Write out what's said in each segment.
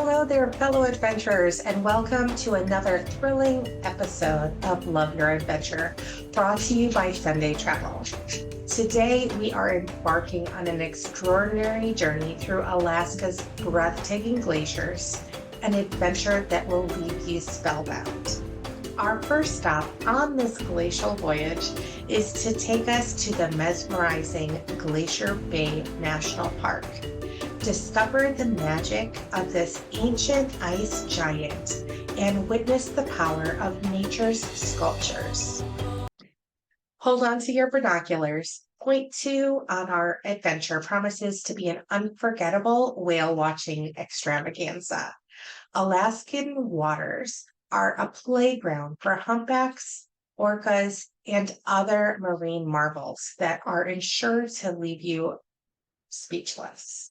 Hello there, fellow adventurers, and welcome to another thrilling episode of Love Your Adventure, brought to you by Sunday Travel. Today, we are embarking on an extraordinary journey through Alaska's breathtaking glaciers, an adventure that will leave you spellbound. Our first stop on this glacial voyage is to take us to the mesmerizing Glacier Bay National Park. Discover the magic of this ancient ice giant and witness the power of nature's sculptures. Hold on to your binoculars. Point 2 on our adventure promises to be an unforgettable whale watching extravaganza. Alaskan waters are a playground for humpbacks, orcas, and other marine marvels that are sure to leave you speechless.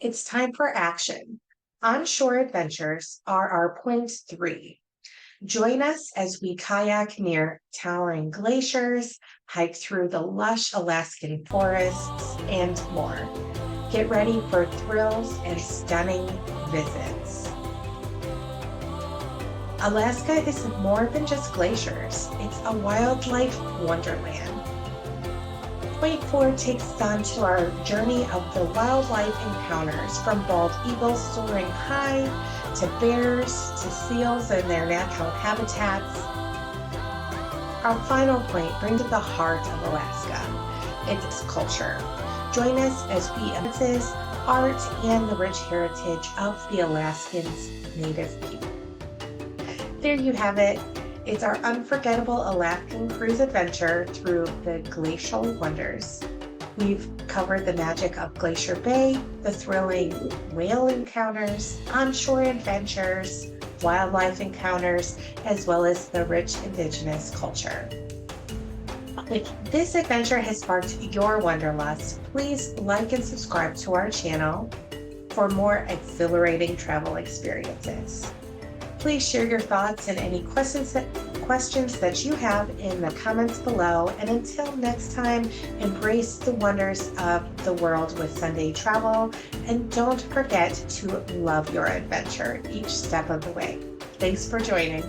It's time for action. Onshore adventures are our point 3. Join us as we kayak near towering glaciers, hike through the lush Alaskan forests, and more. Get ready for thrills and stunning visits. Alaska is more than just glaciers. It's a wildlife wonderland. Point 4 takes us on to our journey of the wildlife encounters, from bald eagles soaring high, to bears, to seals in their natural habitats. Our final point brings to the heart of Alaska, its culture. Join us as we emphasize art and the rich heritage of the Alaskans' native people. There you have it. It's our unforgettable Alaskan cruise adventure through the glacial wonders. We've covered the magic of Glacier Bay, the thrilling whale encounters, onshore adventures, wildlife encounters, as well as the rich indigenous culture. If this adventure has sparked your wanderlust, please like and subscribe to our channel for more exhilarating travel experiences. Please share your thoughts and any questions that you have in the comments below. And until next time, embrace the wonders of the world with Sunday Travel. And don't forget to love your adventure each step of the way. Thanks for joining.